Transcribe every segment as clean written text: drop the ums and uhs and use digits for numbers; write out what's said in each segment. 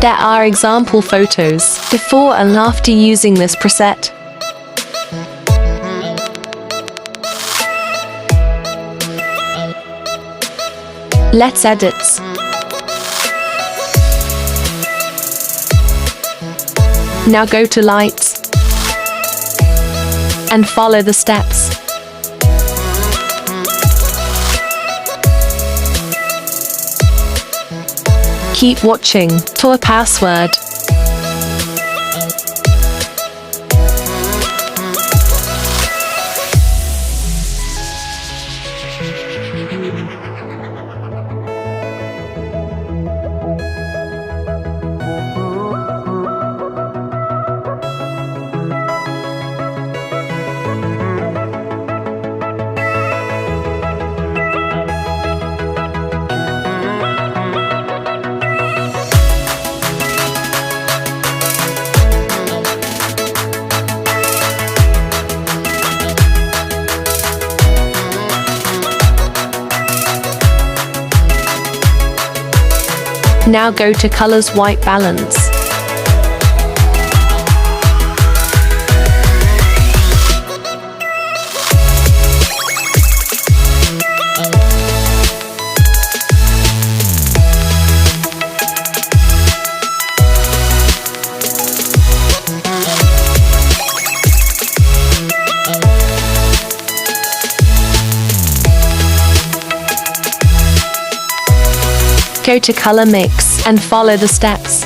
There are example photos before and after using this preset. Let's edit. Now go to Lights and follow the steps. Keep watching for a password. Now go to Colors White Balance. Go to Color Mix and follow the steps.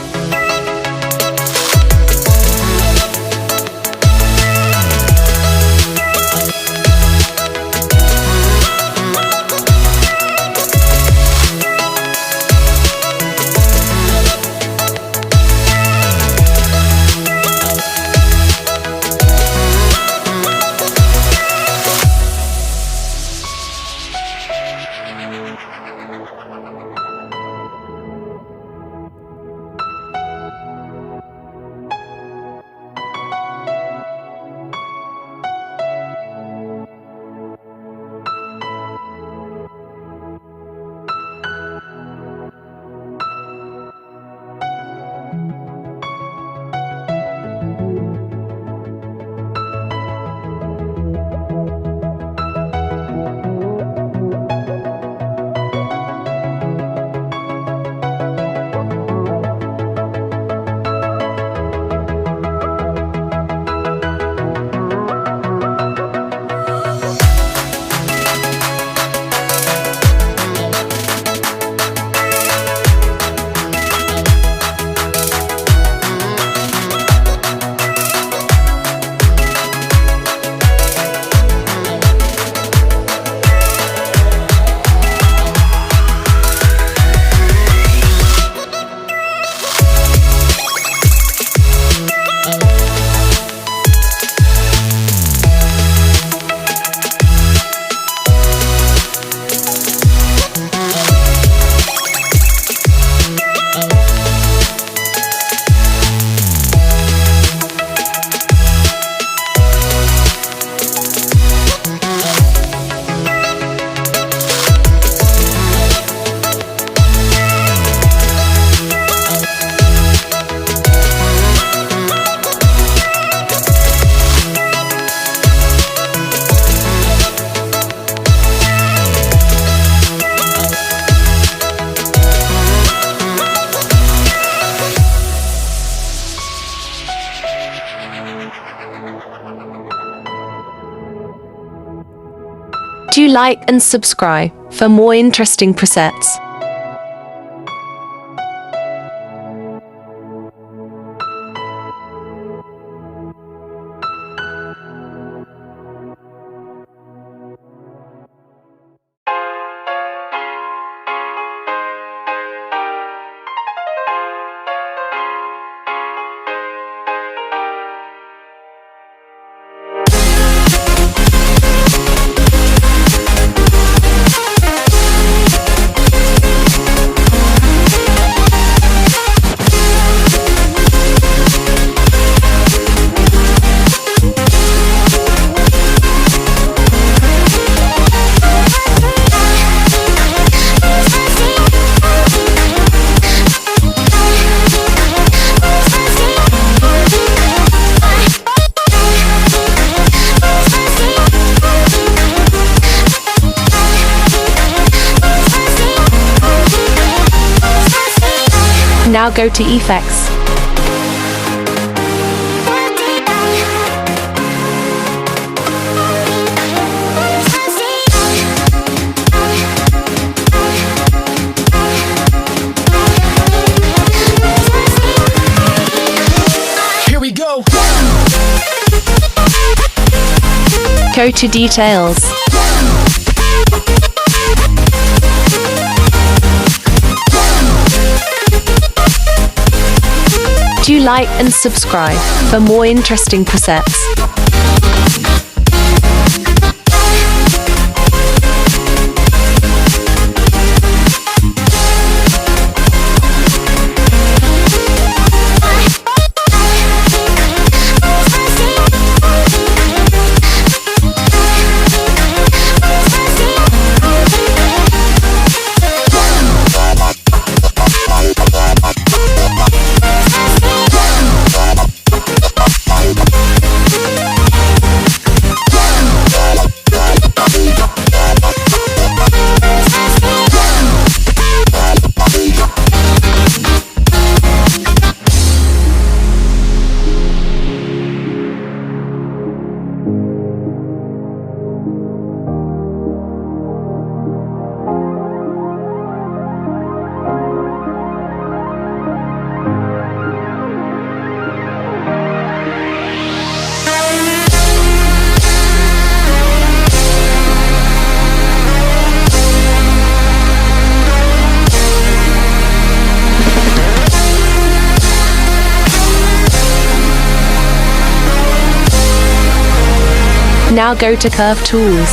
Do like and subscribe for more interesting presets. Now go to Effects. Here we go. Go to Details. Do like and subscribe for more interesting presets. Now go to Curve Tools.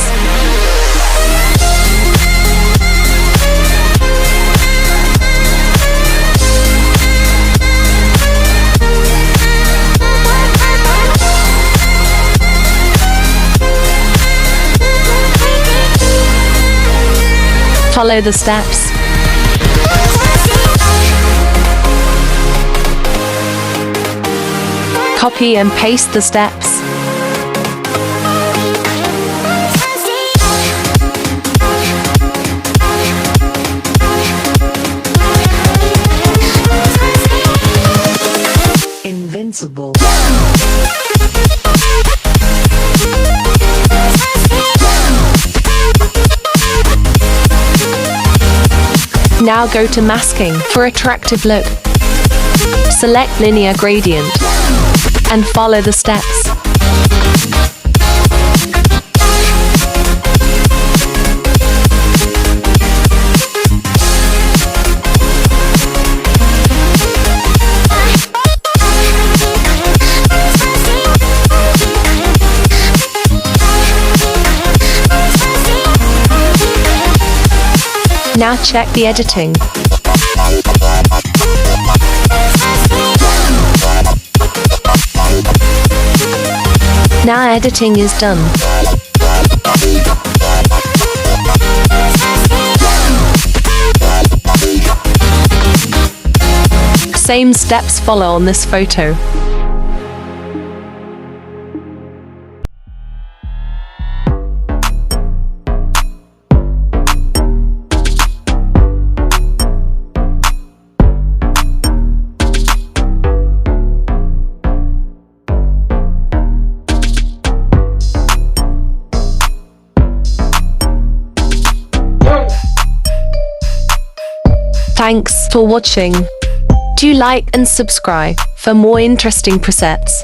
Follow the steps. Copy and paste the steps. Invincible. Now go to Masking for attractive look. Select Linear Gradient and follow the steps. Now check the editing. Now editing is done. Same steps follow on this photo. Thanks for watching. Do like and subscribe for more interesting presets.